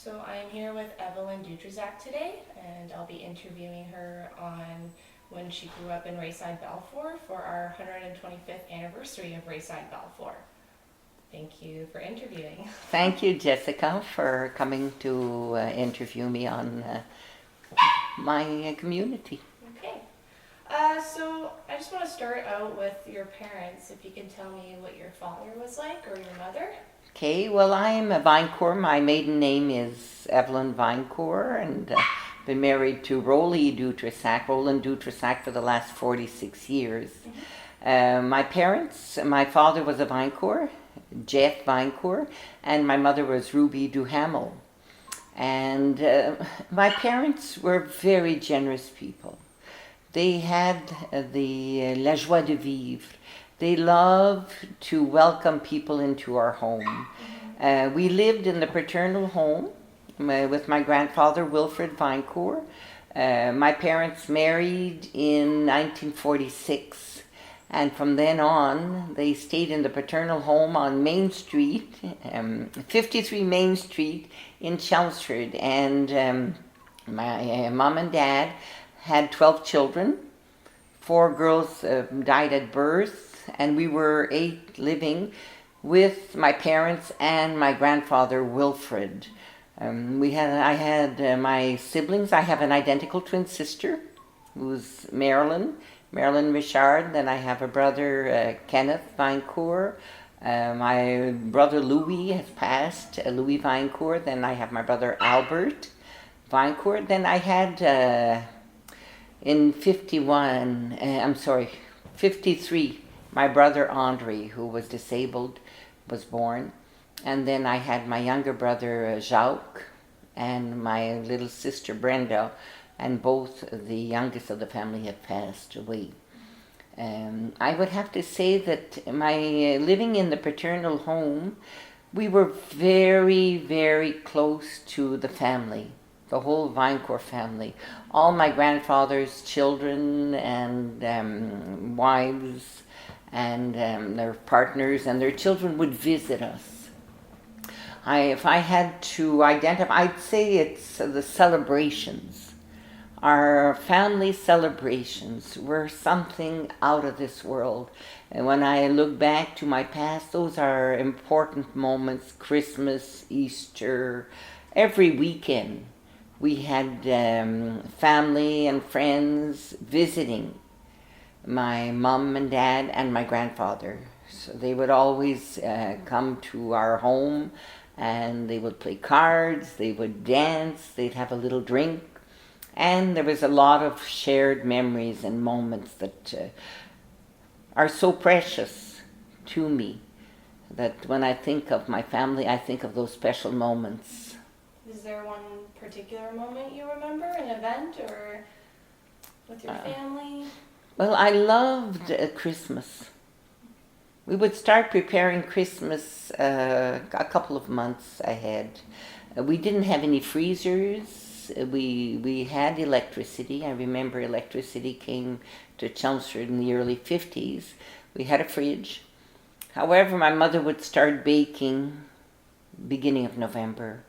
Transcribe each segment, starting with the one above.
So I'm here with Evelyn Dutrisac today, and I'll be interviewing her on when she grew up in Rayside-Balfour for our 125th anniversary of Rayside-Balfour. Thank you for interviewing. Thank you, Jessica, for coming to interview me on my community. Okay. So I just want to start out with your parents. If you can tell me what your father was like or your mother. Okay, well, I'm a Vinecourt. My maiden name is Evelyn Vinecourt, and been married to Roland Dutrisac for the last 46 years. My parents, my father was a Vinecourt, Jeff Vinecourt, and my mother was Ruby Duhamel. And my parents were very generous people. They had la joie de vivre. They loved to welcome people into our home. We lived in the paternal home with my grandfather, Wilfred Vinecourt. My parents married in 1946, and from then on, they stayed in the paternal home on Main Street, 53 Main Street in Chelmsford. And my mom and dad had 12 children. 4 girls died at birth, and we were 8 living with my parents and my grandfather Wilfred. I had my siblings. I have an identical twin sister, who's Marilyn Richard. Then I have a brother, Kenneth Vinecourt. My brother Louis has passed, Louis Vinecourt. Then I have my brother Albert Vinecourt. Then I had in 53, my brother Andre, who was disabled, was born. And then I had my younger brother Jacques and my little sister Brenda, and both the youngest of the family have passed away. I would have to say that my living in the paternal home, we were very, very close to the family, the whole Vinecourt family. All my grandfather's children and wives and their partners and their children would visit us. If I had to identify, I'd say it's the celebrations. Our family celebrations were something out of this world. And when I look back to my past, those are important moments. Christmas, Easter, every weekend. We had family and friends visiting my mom and dad and my grandfather. So they would always come to our home, and they would play cards, they would dance, they'd have a little drink. And there was a lot of shared memories and moments that are so precious to me that when I think of my family, I think of those special moments. Is there one particular moment you remember, an event or with your family? Well, I loved Christmas. We would start preparing Christmas a couple of months ahead. We didn't have any freezers. We had electricity. I remember electricity came to Chelmsford in the early 50s. We had a fridge. However, my mother would start baking beginning of November.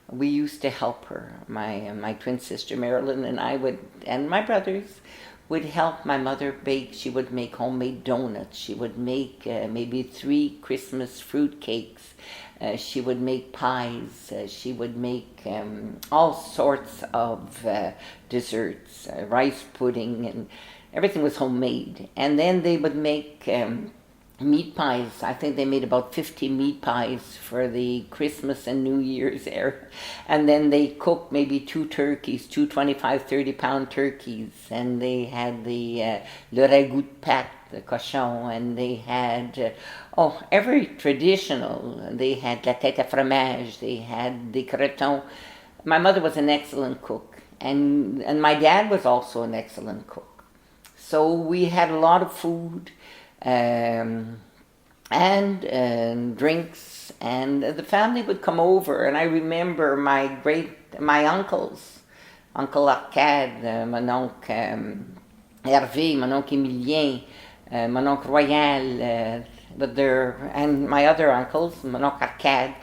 We used to help her. My twin sister Marilyn and I and my brothers would help my mother bake. She would make homemade donuts. She would make maybe 3 Christmas fruit cakes. She would make pies. She would make all sorts of desserts, rice pudding, and everything was homemade. And then they would make meat pies. I think they made about 50 meat pies for the Christmas and New Year's era. And then they cooked maybe 2 turkeys, 2 25, 30-pound turkeys. And they had the le ragoût de pâte, the cochon, and they had every traditional. They had la tête à fromage, they had the creton. My mother was an excellent cook, and my dad was also an excellent cook. So we had a lot of food and drinks, and the family would come over. And I remember my uncles, Uncle Arcade, mon oncle Hervé, mon oncle Emilien, mon oncle Royal, and my other uncles, mon oncle Arcade.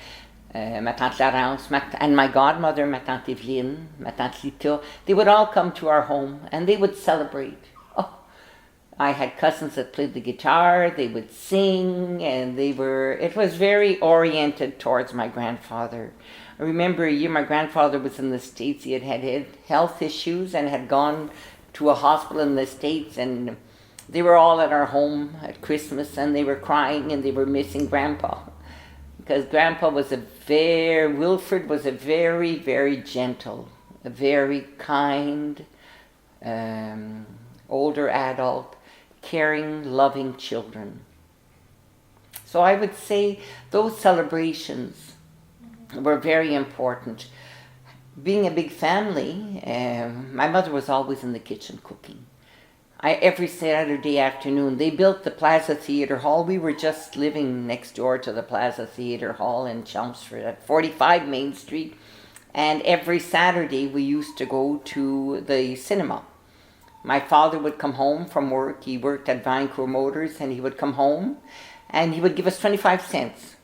ma tante Laurence, and my godmother, ma tante Evelyn, ma tante Lita, they would all come to our home and they would celebrate. Oh, I had cousins that played the guitar, they would sing, and it was very oriented towards my grandfather. I remember a year my grandfather was in the States. He had health issues and had gone to a hospital in the States, and they were all at our home at Christmas, and they were crying and they were missing Grandpa. Because Grandpa Wilfred was a very, very gentle, a very kind, older adult, caring, loving children. So I would say those celebrations were very important. Being a big family, my mother was always in the kitchen cooking. Every Saturday afternoon, they built the Plaza Theatre Hall. We were just living next door to the Plaza Theatre Hall in Chelmsford at 45 Main Street. And every Saturday we used to go to the cinema. My father would come home from work. He worked at Vancouver Motors, and he would come home and he would give us 25 cents.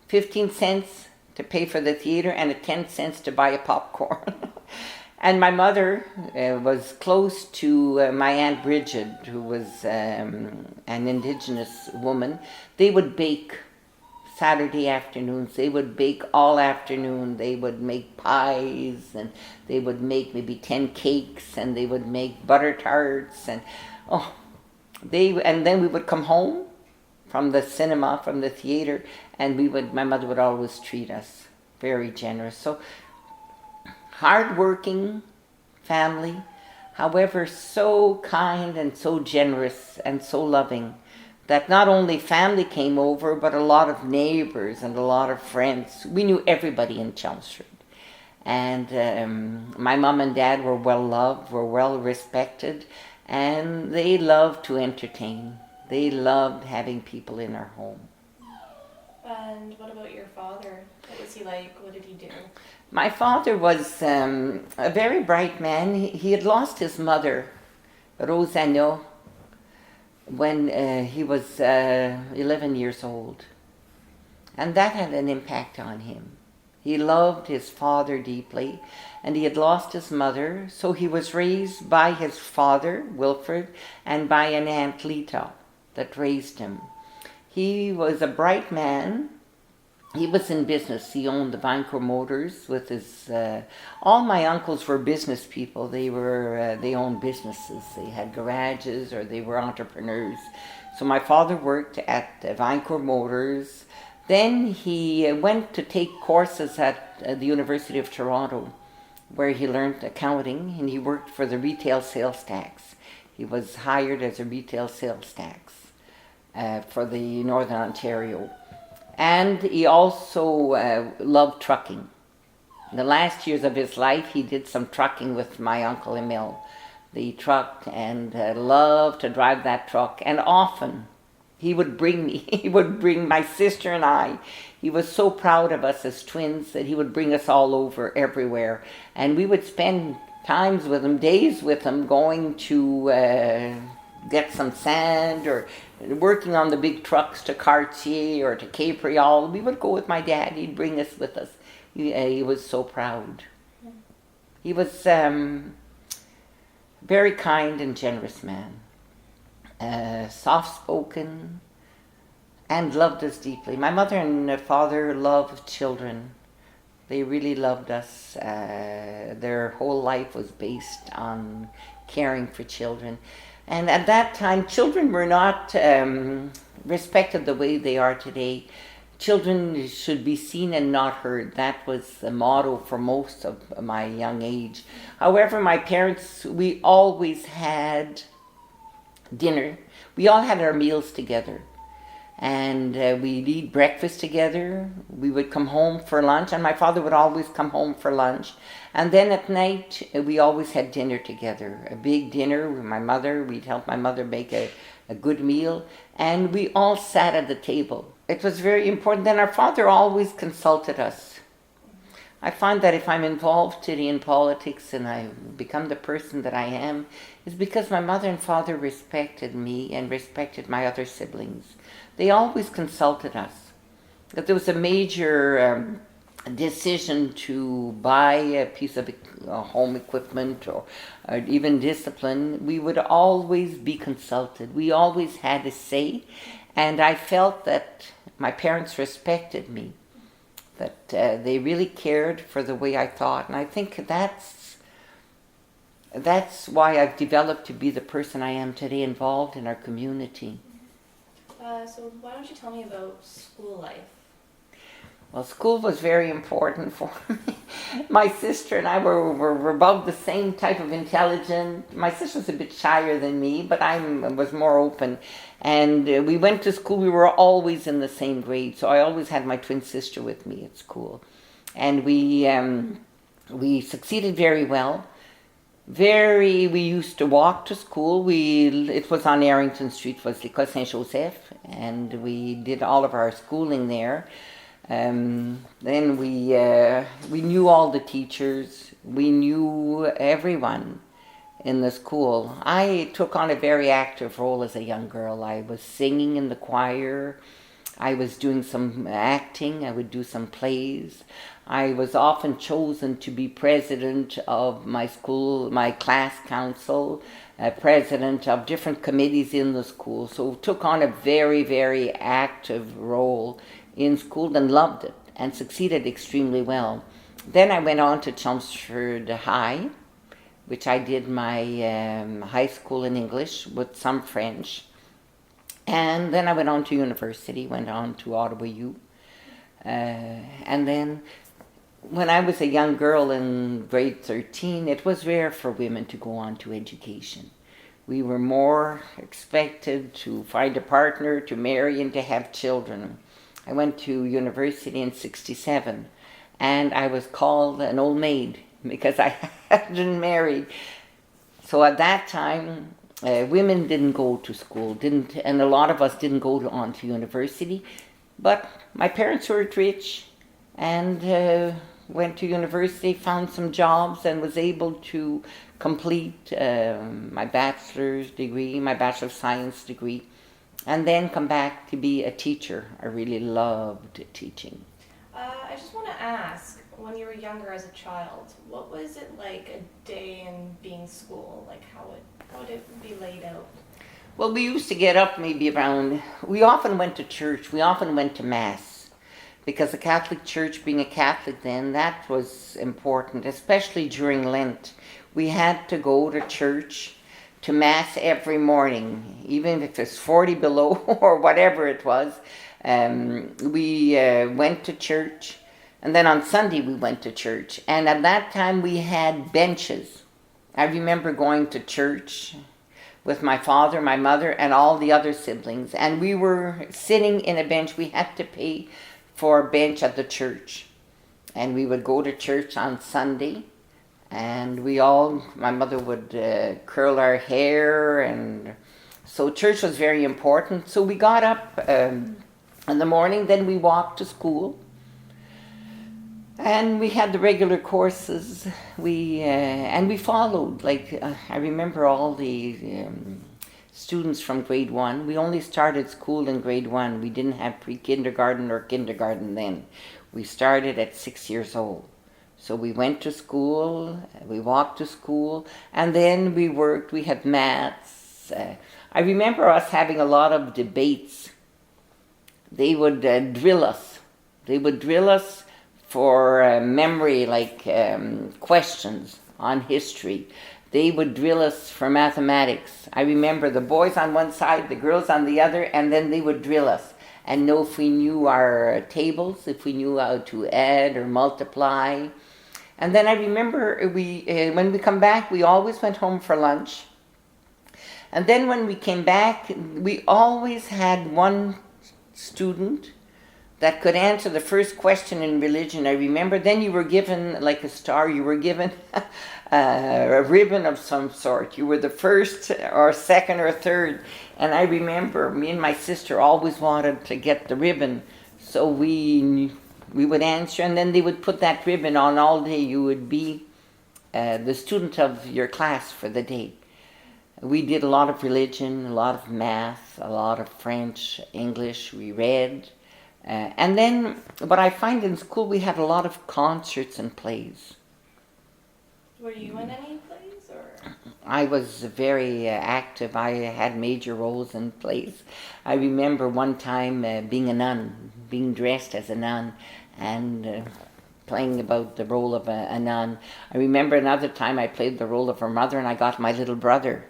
15 cents to pay for the theater and 10 cents to buy a popcorn. And my mother was close to my Aunt Bridget, who was an Indigenous woman. They would bake Saturday afternoons. They would bake all afternoon. They would make pies, and they would make maybe 10 cakes, and they would make butter tarts, and then we would come home from the cinema, from the theater, and my mother would always treat us very generous. So hard-working family, however, so kind and so generous and so loving that not only family came over, but a lot of neighbors and a lot of friends. We knew everybody in Chelmsford. And my mom and dad were well-loved, were well-respected, and they loved to entertain. They loved having people in our home. And what about your father? What was he like? What did he do? My father was a very bright man. He had lost his mother, Rosanna, when he was 11 years old. And that had an impact on him. He loved his father deeply, and he had lost his mother, so he was raised by his father, Wilfred, and by an Aunt Lita that raised him. He was a bright man. He was in business. He owned the Vancouver Motors with his... all my uncles were business people. They owned businesses. They had garages, or they were entrepreneurs. So my father worked at Vancouver Motors. Then he went to take courses at the University of Toronto, where he learned accounting, and he worked for the retail sales tax. He was hired as a retail sales tax for the Northern Ontario. And he also loved trucking. In the last years of his life, he did some trucking with my Uncle Emil. They trucked and loved to drive that truck. And often he would bring me, he would bring my sister and I. He was so proud of us as twins that he would bring us all over everywhere. And we would spend times with him, days with him, going to get some sand or working on the big trucks to Cartier or to Capriol. We would go with my dad. He'd bring us with us. He was so proud. He was very kind and generous man. Soft-spoken and loved us deeply. My mother and father loved children. They really loved us. Their whole life was based on caring for children. And at that time, children were not respected the way they are today. Children should be seen and not heard. That was the motto for most of my young age. However, my parents, we always had dinner. We all had our meals together. And we'd eat breakfast together. We would come home for lunch, and my father would always come home for lunch. And then at night, we always had dinner together, a big dinner with my mother. We'd help my mother make a good meal, and we all sat at the table. It was very important. Then our father always consulted us. I find that if I'm involved today in politics and I become the person that I am, it's because my mother and father respected me and respected my other siblings. They always consulted us. If there was a major decision to buy a piece of home equipment or even discipline, we would always be consulted. We always had a say, and I felt that my parents respected me, that they really cared for the way I thought, and I think that's why I've developed to be the person I am today, involved in our community. So why don't you tell me about school life? Well, school was very important for me. My sister and I were about the same type of intelligence. My sister was a bit shyer than me, but I was more open. And we went to school, we were always in the same grade. So I always had my twin sister with me at school. And we succeeded very well. We used to walk to school. It was on Arrington Street, was l'École Saint-Joseph, and we did all of our schooling there. Then we knew all the teachers. We knew everyone in the school. I took on a very active role as a young girl. I was singing in the choir. I was doing some acting. I would do some plays. I was often chosen to be president of my school, my class council, president of different committees in the school. So took on a very, very active role in school and loved it and succeeded extremely well. Then I went on to Chelmsford High, which I did my high school in English with some French. And then I went on to university, went on to Ottawa U. And then when I was a young girl in grade 13, it was rare for women to go on to education. We were more expected to find a partner, to marry, and to have children. I went to university in 1967, and I was called an old maid because I hadn't married. So at that time, women didn't go to school, and a lot of us didn't go on to university. But my parents were rich and went to university, found some jobs, and was able to complete my bachelor's degree, my Bachelor of Science degree, and then come back to be a teacher. I really loved teaching. I just want to ask, when you were younger as a child, what was it like a day in being school? Like how would it be laid out? Well, we used to get up maybe around, we often went to church, we often went to Mass, because the Catholic Church, being a Catholic then, that was important, especially during Lent. We had to go to church, to Mass every morning, even if it's 40 below or whatever it was. We went to church, and then on Sunday we went to church. And at that time we had benches. I remember going to church with my father, my mother, and all the other siblings. And we were sitting in a bench. We had to pay for a bench at the church. And we would go to church on Sunday. And my mother would curl our hair. And so church was very important. So we got up in the morning, then we walked to school. And we had the regular courses. And we followed. I remember all the students from grade 1. We only started school in grade 1. We didn't have pre-kindergarten or kindergarten then. We started at 6 years old. So we went to school, we walked to school, and then we worked. We had maths. I remember us having a lot of debates. They would drill us. They would drill us for memory, questions on history. They would drill us for mathematics. I remember the boys on one side, the girls on the other, and then they would drill us and know if we knew our tables, if we knew how to add or multiply. And then I remember when we come back, we always went home for lunch. And then when we came back, we always had one student that could answer the first question in religion. I remember then you were given like a star, you were given a ribbon of some sort. You were the first or second or third. And I remember me and my sister always wanted to get the ribbon. So we would answer, and then they would put that ribbon on all day. You would be the student of your class for the day. We did a lot of religion, a lot of math, a lot of French, English. We read. And then what I find in school, we had a lot of concerts and plays. Were you in any plays or? I was very active. I had major roles in plays. I remember one time being a nun, being dressed as a nun, and playing about the role of a nun. I remember another time I played the role of her mother, and I got my little brother,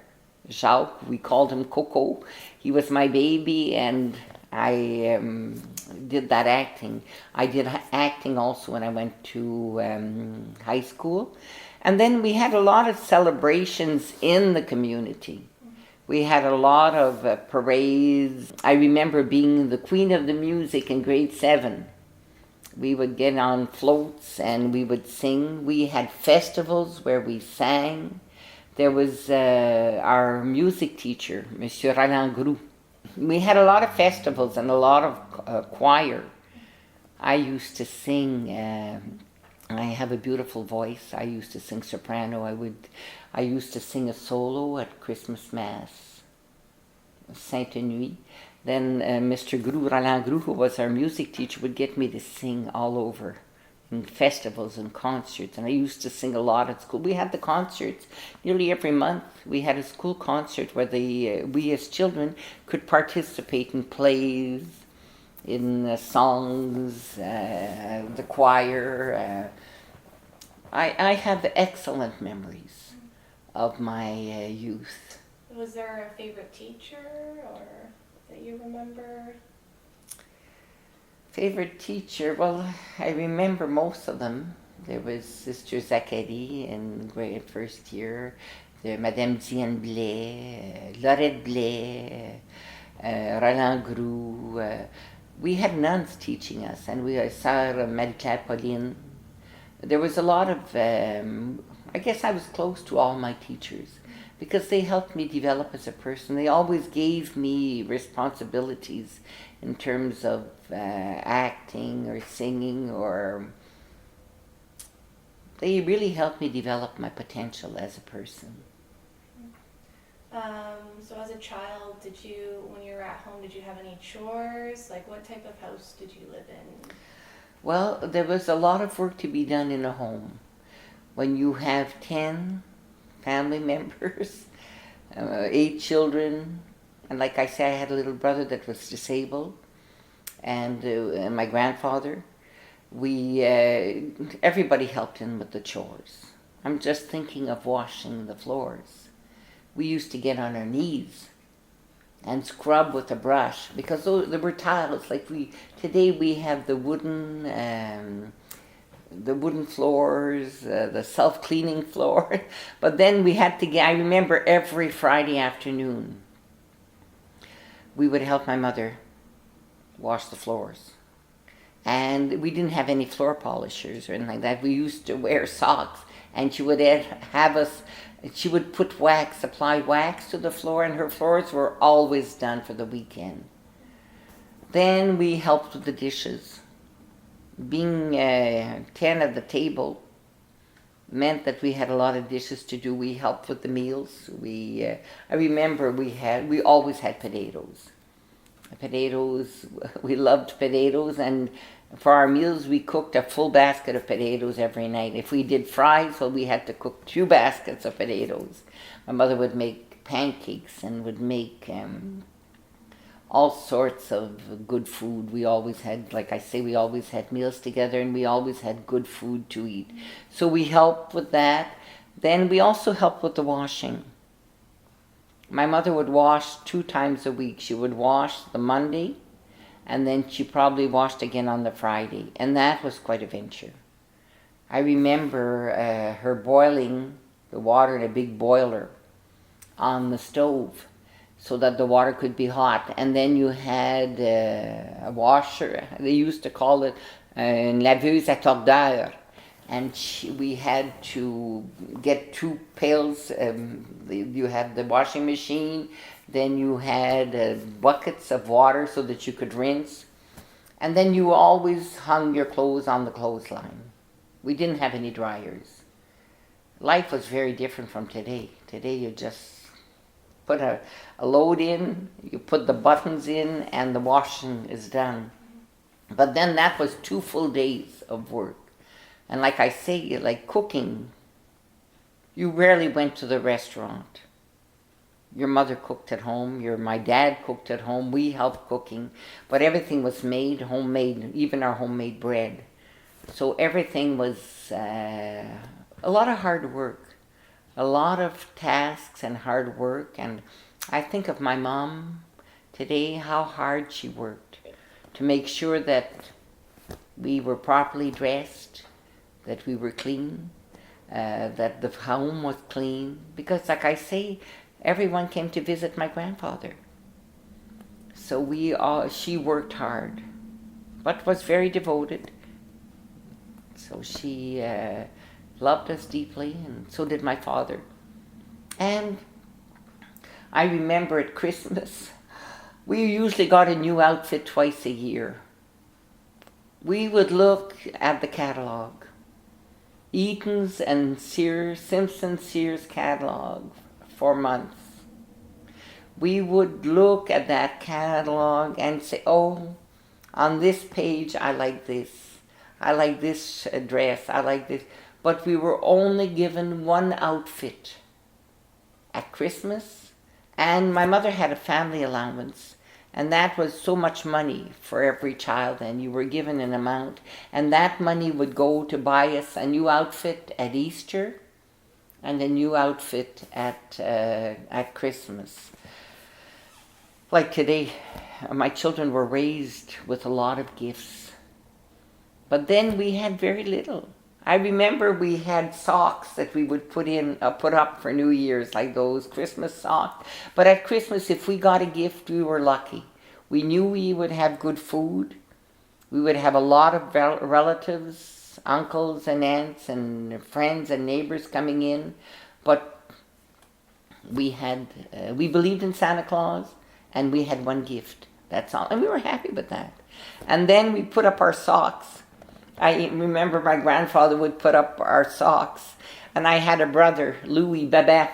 Jacques. We called him Coco. He was my baby, and I did that acting. I did acting also when I went to high school. And then we had a lot of celebrations in the community. We had a lot of parades. I remember being the queen of the music in grade 7. We would get on floats and we would sing. We had festivals where we sang. There was our music teacher, Monsieur Roland. We had a lot of festivals and a lot of choir. I used to sing. I have a beautiful voice. I used to sing soprano. I used to sing a solo at Christmas Mass, Sainte Nuit. Then Mr. Roland Gru, who was our music teacher, would get me to sing all over in festivals and concerts. And I used to sing a lot at school. We had the concerts nearly every month. We had a school concert where we as children could participate in plays, in songs, the choir. I have excellent memories of my youth. Was there a favorite teacher or that you remember? Favorite teacher? Well, I remember most of them. There was Sister Zachary in grade first year, Madame Diane Blais, Laurette Blais, Roland Gru. We had nuns teaching us, and we had Sœur Marie-Claire Pauline. There was a lot of, I guess I was close to all my teachers because they helped me develop as a person. They always gave me responsibilities in terms of acting or singing, or they really helped me develop my potential as a person. So as a child, when you were at home, did you have any chores? Like what type of house did you live in? Well, there was a lot of work to be done in a home. When you have 10 family members, 8 children, and like I say, I had a little brother that was disabled, and my grandfather, everybody helped in with the chores. I'm just thinking of washing the floors. We used to get on our knees and scrub with a brush because there were tiles. Today we have the wooden floors, the self-cleaning floor. But then we had to I remember every Friday afternoon, we would help my mother wash the floors. And we didn't have any floor polishers or anything like that. We used to wear socks, and she would she would put apply wax to the floor, and her floors were always done for the weekend. Then we helped with the dishes. Being 10 at the table meant that we had a lot of dishes to do. We helped with the meals. I remember we always had potatoes. We loved potatoes, and for our meals we cooked a full basket of potatoes every night. If we did fries, well, we had to cook 2 baskets of potatoes. My mother would make pancakes and would make all sorts of good food. We always had, like I say, we always had meals together, and we always had good food to eat. So we helped with that. Then we also helped with the washing. My mother would wash 2 times a week. She would wash the Monday, and then she probably washed again on the Friday. And that was quite a venture. I remember her boiling the water in a big boiler on the stove so that the water could be hot. And then you had a washer. They used to call it une laveuse à tordeur. And we had to get 2 pails. You had the washing machine, then you had buckets of water so that you could rinse. And then you always hung your clothes on the clothesline. We didn't have any dryers. Life was very different from today. Today you just put a load in, you put the buttons in, and the washing is done. But then that was 2 full days of work. And like I say, like cooking, you rarely went to the restaurant. Your mother cooked at home, my dad cooked at home, we helped cooking, but everything was made, homemade, even our homemade bread. So everything was a lot of hard work, a lot of tasks and hard work. And I think of my mom today, how hard she worked to make sure that we were properly dressed, that we were clean, that the home was clean. Because like I say, everyone came to visit my grandfather. So she worked hard, but was very devoted. So she loved us deeply, and so did my father. And I remember at Christmas, we usually got a new outfit twice a year. We would look at the catalog, Eaton's and Simpson Sears catalog for months. We would look at that catalog and say, oh, on this page I like this dress, I like this. But we were only given one outfit at Christmas, and my mother had a family allowance, and that was so much money for every child, and you were given an amount, and that money would go to buy us a new outfit at Easter and a new outfit at Christmas. Like today, my children were raised with a lot of gifts, but then we had very little. I remember we had socks that we would put up for New Year's, like those Christmas socks. But at Christmas, if we got a gift, we were lucky. We knew we would have good food. We would have a lot of relatives, uncles and aunts and friends and neighbors coming in. But we believed in Santa Claus, and we had one gift. That's all. And we were happy with that. And then we put up our socks. I remember my grandfather would put up our socks, and I had a brother, Louis Babette.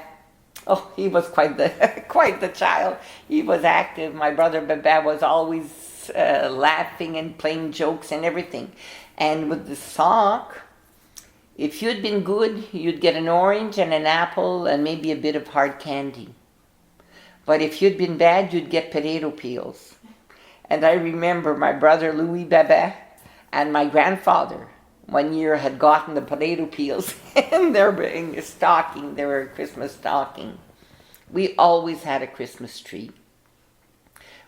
Oh, he was quite the child. He was active. My brother Babette was always laughing and playing jokes and everything. And with the sock, if you'd been good, you'd get an orange and an apple and maybe a bit of hard candy. But if you'd been bad, you'd get potato peels. And I remember my brother Louis Babette and my grandfather one year had gotten the potato peels in their stocking, they were a Christmas stocking. We always had a Christmas tree.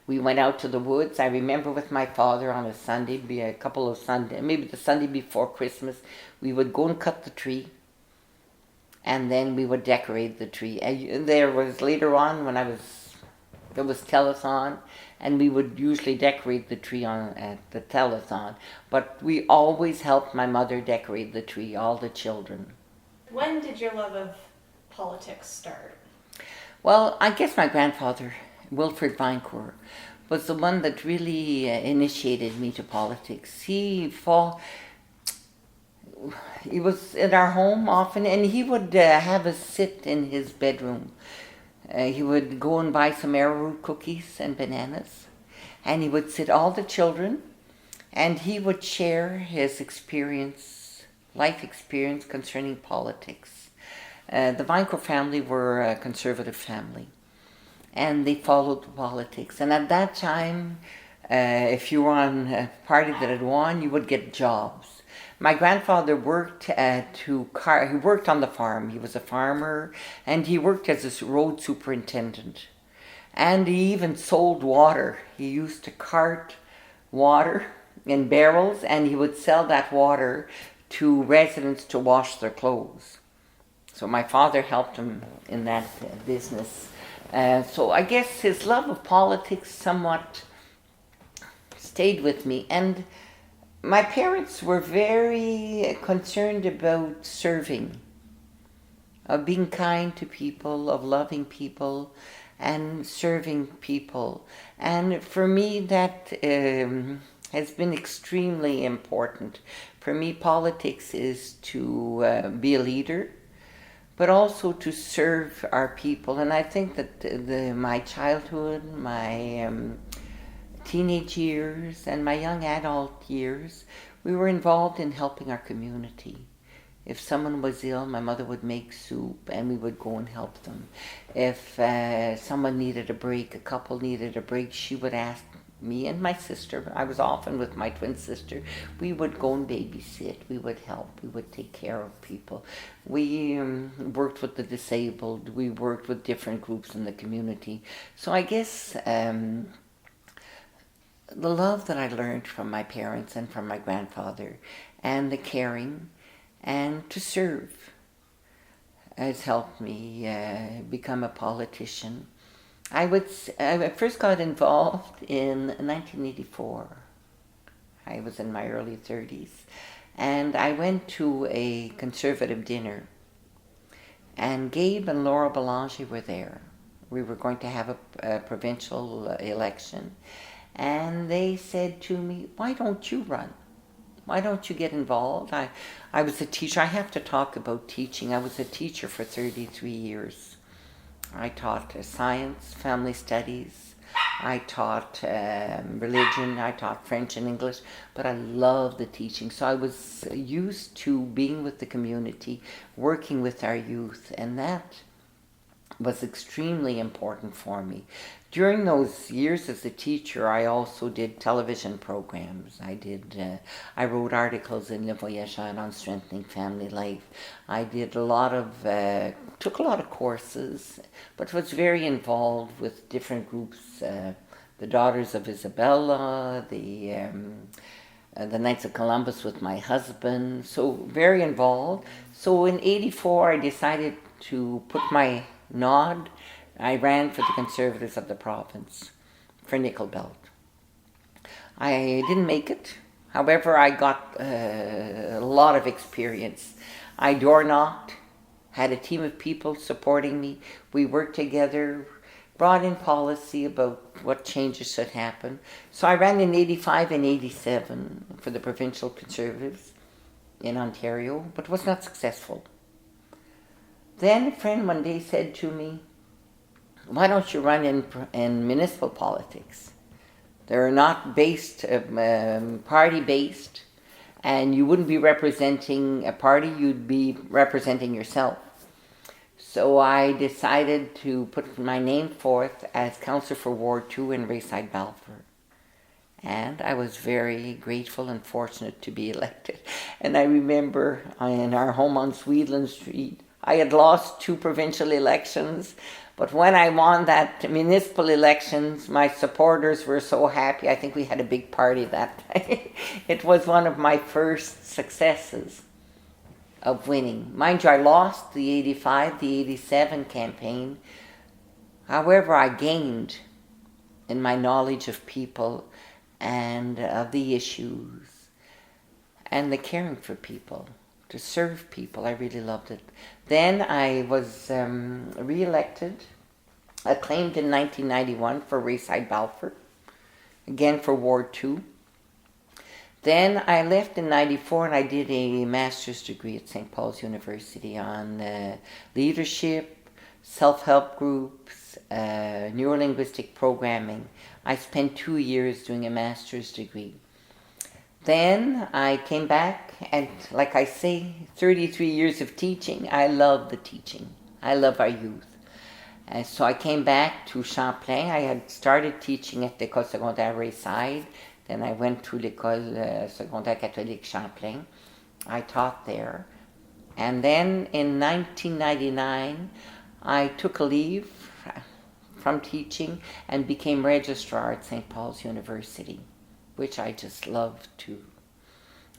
We went out to the woods. I remember with my father on a Sunday, maybe the Sunday before Christmas, we would go and cut the tree, and then we would decorate the tree. And there was later on there was telethon, and we would usually decorate the tree at the telethon. But we always helped my mother decorate the tree, all the children. When did your love of politics start? Well, I guess my grandfather, Wilfred Vinecourt, was the one that really initiated me to politics. He was in our home often, and he would have us sit in his bedroom. He would go and buy some arrowroot cookies and bananas, and he would sit all the children, and he would share his life experience concerning politics. The Vinecourt family were a conservative family, and they followed politics. And at that time, if you were on a party that had won, you would get jobs. My grandfather worked he worked on the farm. He was a farmer, and he worked as a road superintendent. And he even sold water. He used to cart water in barrels, and he would sell that water to residents to wash their clothes. So my father helped him in that business. So I guess his love of politics somewhat stayed with me. And my parents were very concerned about serving, of being kind to people, of loving people, and serving people. And for me, that has been extremely important. For me, politics is to be a leader, but also to serve our people. And I think that my childhood, my teenage years and my young adult years, we were involved in helping our community. If someone was ill, my mother would make soup and we would go and help them. If someone needed a break, a couple needed a break, she would ask me and my sister. I was often with my twin sister. We would go and babysit. We would help. We would take care of people. We worked with the disabled. We worked with different groups in the community. So I guess the love that I learned from my parents and from my grandfather, and the caring and to serve, has helped me become a politician. I first got involved in 1984. I was in my early 30s. And I went to a conservative dinner. And Gabe and Laura Belanger were there. We were going to have a provincial election. And they said to me, "Why don't you run? Why don't you get involved?" I was a teacher. I have to talk about teaching. I was a teacher for 33 years. I taught science, family studies. I taught religion. I taught French and English. But I loved the teaching. So I was used to being with the community, working with our youth. And that was extremely important for me. During those years as a teacher, I also did television programs. I wrote articles in Le Voyageur on strengthening family life. I took a lot of courses, but was very involved with different groups, the Daughters of Isabella, the Knights of Columbus with my husband, so very involved. So in 84, I decided to put my nod. I ran for the Conservatives of the province for Nickel Belt. I didn't make it. However, I got a lot of experience. I door knocked, had a team of people supporting me. We worked together, brought in policy about what changes should happen. So I ran in 85 and 87 for the provincial Conservatives in Ontario, but was not successful. Then a friend one day said to me, "Why don't you run in municipal politics? They're not party-based, and you wouldn't be representing a party, you'd be representing yourself." So I decided to put my name forth as councillor for Ward 2 in Rayside-Balfour. And I was very grateful and fortunate to be elected. And I remember in our home on Sweetland Street, I had lost 2 provincial elections, but when I won that municipal elections, my supporters were so happy. I think we had a big party that day. It was one of my first successes of winning. Mind you, I lost the 85, the 87 campaign. However, I gained in my knowledge of people and of the issues and the caring for people, to serve people. I really loved it. Then I was re-elected, acclaimed in 1991 for Rayside-Balfour, again for Ward 2. Then I left in 94 and I did a master's degree at St. Paul's University on leadership, self-help groups, neurolinguistic programming. I spent 2 years doing a master's degree. Then I came back, and like I say, 33 years of teaching. I love the teaching. I love our youth. So I came back to Champlain. I had started teaching at l'École secondaire Rayside. Then I went to l'École secondaire catholique Champlain. I taught there. And then in 1999, I took a leave from teaching and became registrar at St. Paul's University, which I just loved too.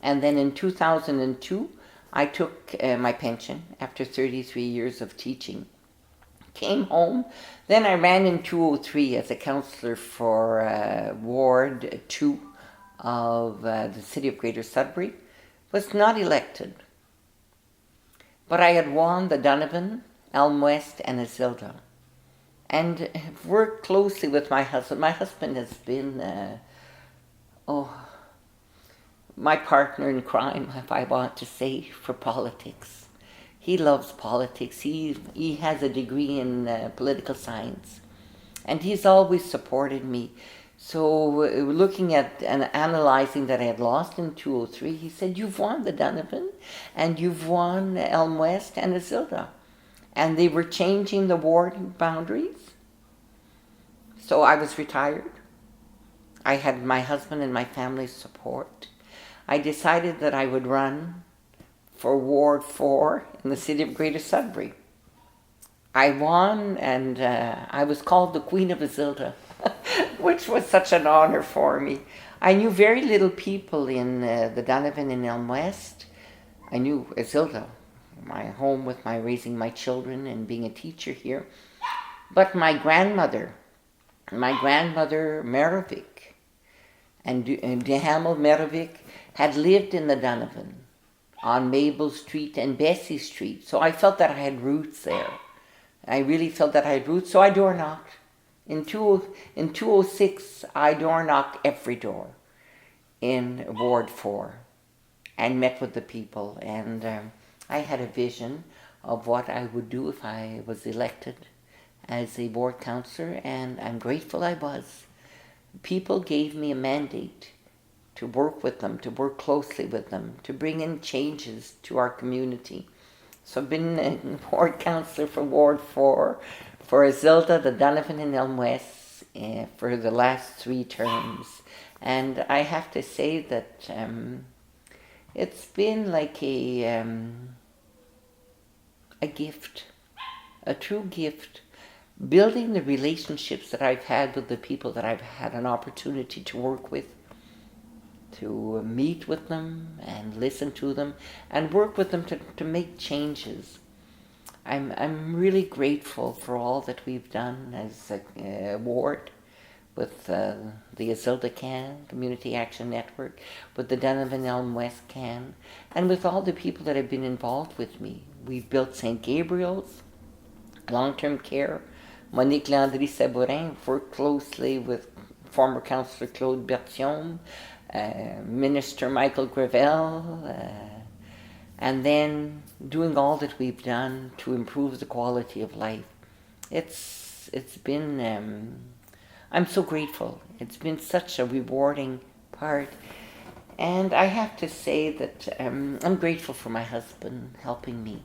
And then in 2002, I took my pension after 33 years of teaching. Came home, then I ran in 2003 as a councillor for Ward 2 of the city of Greater Sudbury. Was not elected. But I had won the Donovan, Elm West, and Isilda. And worked closely with my husband. My husband has been my partner in crime, if I want to say, for politics. He loves politics. He has a degree in political science. And he's always supported me So looking at and analyzing that I had lost in 203, he said, "You've won the Donovan, and you've won Elm West and Isilda." And they were changing the ward boundaries. So I was retired. I had my husband and my family's support. I decided that I would run for Ward 4 in the city of Greater Sudbury. I won, and I was called the Queen of Isilda, which was such an honor for me. I knew very little people in the Donovan and Elm West. I knew Isilda, my home with my raising my children and being a teacher here. But my grandmother Merovic, and Dehamel Merovic had lived in the Donovan on Maple Street and Bessie Street. So I felt that I had roots there. I really felt that I had roots, so I door knocked. In 206, I door knocked every door in Ward 4 and met with the people. And I had a vision of what I would do if I was elected as a ward councillor, and I'm grateful I was. People gave me a mandate to work with them, to work closely with them, to bring in changes to our community. So I've been a ward councillor for Ward 4, for Isilda, the Donovan and Elm West, for the last 3 terms. And I have to say that it's been like a gift, a true gift, building the relationships that I've had with the people that I've had an opportunity to work with, to meet with them and listen to them and work with them to make changes. I'm really grateful for all that we've done as a ward with the Isilda CAN, Community Action Network, with the Donovan Elm West CAN, and with all the people that have been involved with me. We've built St. Gabriel's, long-term care. Monique Landry Sabourin worked closely with former Councillor Claude Berthiaume, Minister Michael Gravel, and then doing all that we've done to improve the quality of life. It's been, I'm so grateful. It's been such a rewarding part. And I have to say that I'm grateful for my husband helping me.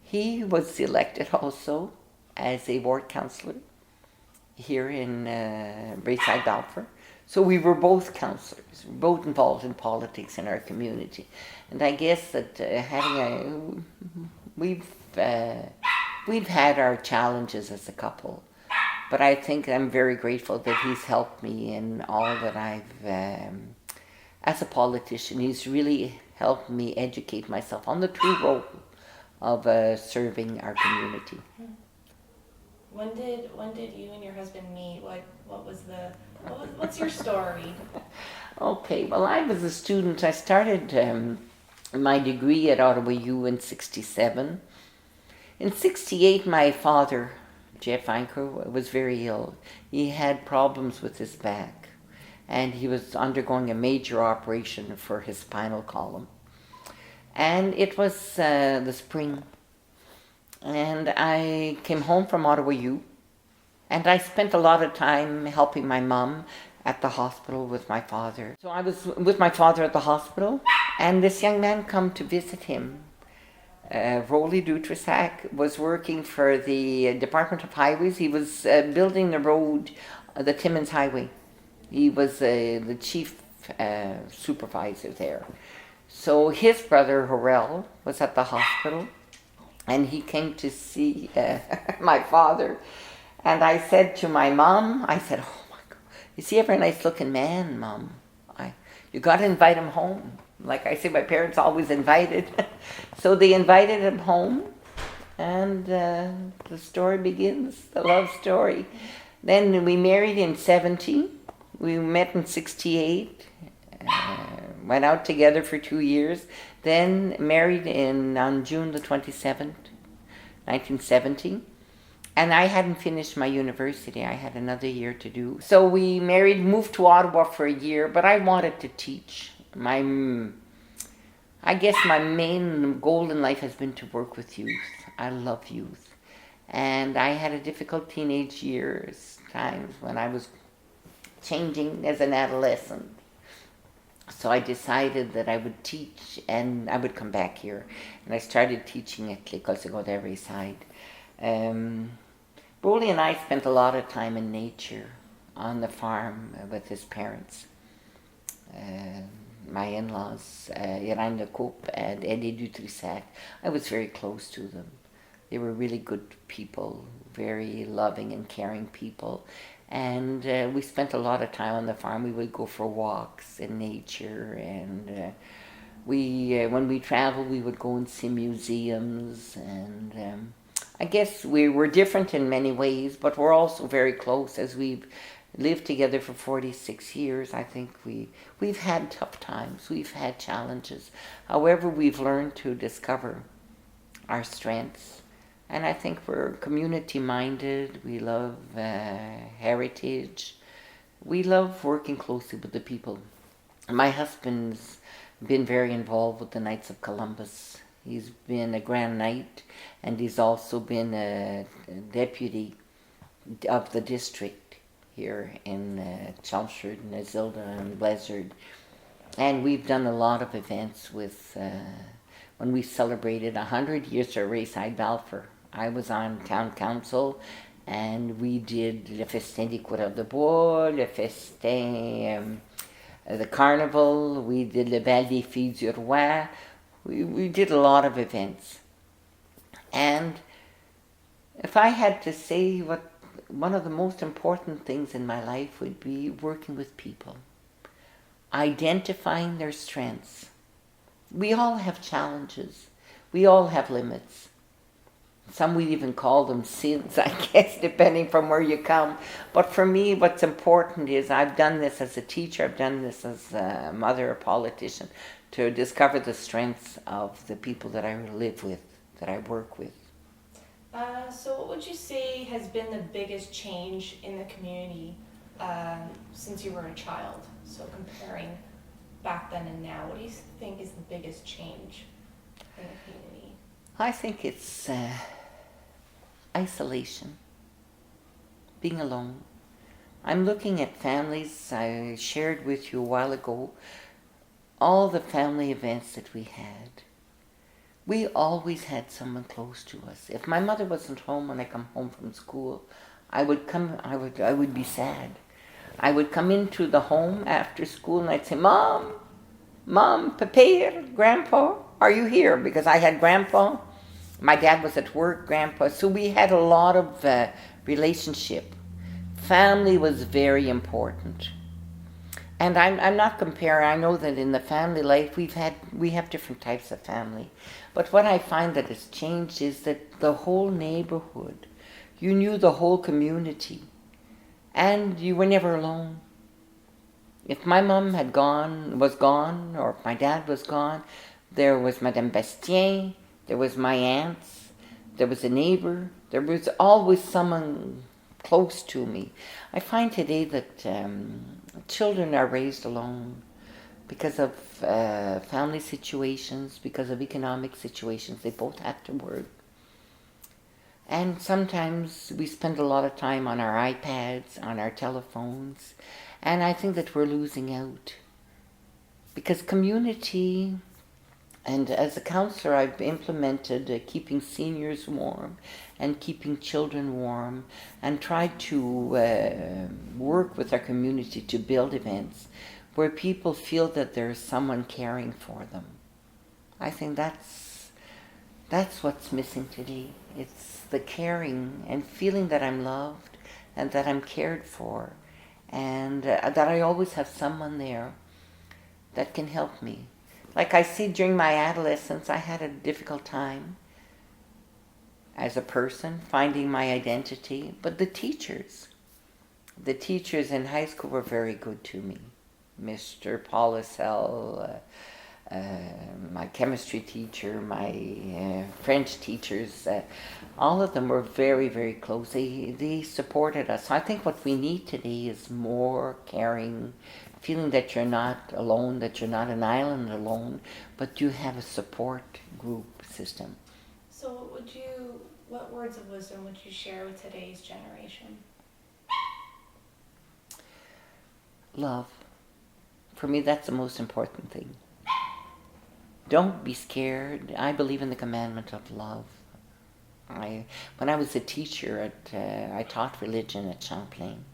He was elected also as a ward councillor here in Rayside-Balfour. So we were both councillors, both involved in politics in our community. And I guess that we've had our challenges as a couple, but I think I'm very grateful that he's helped me in all that I've, as a politician, he's really helped me educate myself on the true role of serving our community. When did you and your husband meet? What's your story? Okay, well, I was a student. I started my degree at Ottawa U in 1967. In 1968, my father, Jeff Anker, was very ill. He had problems with his back, and he was undergoing a major operation for his spinal column. And it was the spring, and I came home from Ottawa U, and I spent a lot of time helping my mom at the hospital with my father. So I was with my father at the hospital, and this young man come to visit him. Evelyn Dutrisac was working for the Department of Highways. He was building the road, the Timmins Highway. He was the chief supervisor there. So his brother, Horel, was at the hospital, and he came to see my father. And I said to my mom, I said, "Oh my God, is he ever a nice looking man, Mom? You got to invite him home." Like I say, my parents always invited. So they invited him home, and the story begins, the love story. Then we married in 1970. We met in 1968. Went out together for 2 years, then married on June the 27th, 1970. And I hadn't finished my university. I had another year to do. So we married, moved to Ottawa for a year, but I wanted to teach. I guess my main goal in life has been to work with youth. I love youth. And I had a difficult teenage years, times when I was changing as an adolescent. So I decided that I would teach and I would come back here. And I started teaching at L'École Secondaire Rayside. Broly and I spent a lot of time in nature on the farm with his parents. My in-laws, Evelyn Dutrisac Oct and Evelyn Dutrisac. I was very close to them. They were really good people, very loving and caring people. And we spent a lot of time on the farm. We would go for walks in nature, and when we traveled, we would go and see museums. And I guess we were different in many ways, but we're also very close as we've lived together for 46 years. I think we've had tough times. We've had challenges. However, we've learned to discover our strengths. And I think we're community-minded. We love heritage. We love working closely with the people. My husband's been very involved with the Knights of Columbus. He's been a Grand Knight, and he's also been a deputy of the district here in Chelmsford, Nazilda, and Blizzard. And we've done a lot of events with, when we celebrated 100 years of Rayside-Balfour. I was on town council, and we did Le Festin des Coureurs de Bois, Le Festin, the Carnival, we did Le Bal des Filles du Roi. We did a lot of events. And if I had to say what one of the most important things in my life would be working with people, identifying their strengths. We all have challenges. We all have limits. Some would even call them sins, I guess, depending from where you come. But for me, what's important is I've done this as a teacher, I've done this as a mother, a politician, to discover the strengths of the people that I live with, that I work with. So what would you say has been the biggest change in the community since you were a child? So comparing back then and now, what do you think is the biggest change in the community? I think it's isolation, being alone. I'm looking at families. I shared with you a while ago all the family events that we had. We always had someone close to us. If my mother wasn't home when I come home from school, I would be sad. I would come into the home after school and I'd say, Mom, Papa, Grandpa, are you here? Because I had Grandpa. My dad was at work, Grandpa. So we had a lot of relationship. Family was very important. And I'm not comparing. I know that in the family life we have different types of family. But what I find that has changed is that the whole neighborhood, you knew the whole community, and you were never alone. If my mom was gone, or if my dad was gone, there was Madame Bastien, there was my aunts, there was a neighbor, there was always someone close to me. I find today that children are raised alone because of family situations, because of economic situations. They both have to work. And sometimes we spend a lot of time on our iPads, on our telephones, and I think that we're losing out. Because community, and as a counselor I've implemented keeping seniors warm and keeping children warm, and tried to work with our community to build events where people feel that there's someone caring for them. I think that's what's missing today. It's the caring and feeling that I'm loved and that I'm cared for, and that I always have someone there that can help me. Like I see during my adolescence, I had a difficult time as a person finding my identity, but the teachers in high school were very good to me. Mr. Paulusel, my chemistry teacher, my French teachers, all of them were very, very close. They supported us. So I think what we need today is more caring, feeling that you're not alone, that you're not an island alone, but you have a support group system. So what words of wisdom would you share with today's generation? Love. For me, that's the most important thing. Don't be scared. I believe in the commandment of love. When I was a teacher I taught religion at Champlain.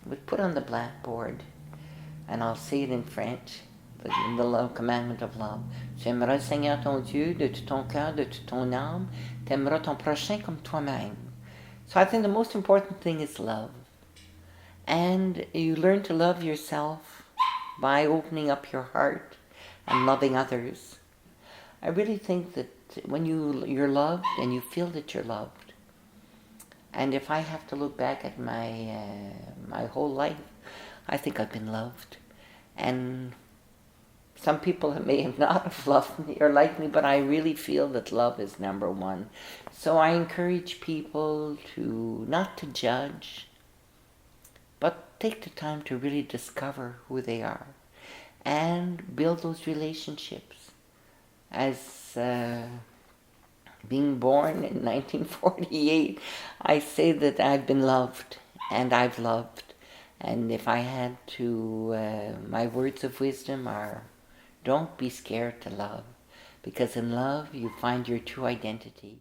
I would put on the blackboard, and I'll say it in French, the love commandment of love. Tu aimeras le Seigneur ton Dieu de tout ton cœur, de toute ton âme. Tu aimeras ton prochain comme toi-même. So I think the most important thing is love. And you learn to love yourself by opening up your heart and loving others. I really think that when you're loved and you feel that you're loved, and if I have to look back at my whole life, I think I've been loved. And some people may have not have loved me or liked me, but I really feel that love is number one. So I encourage people to not to judge, but take the time to really discover who they are and build those relationships. As being born in 1948, I say that I've been loved and I've loved. And if I had to, my words of wisdom are, don't be scared to love, because in love you find your true identity.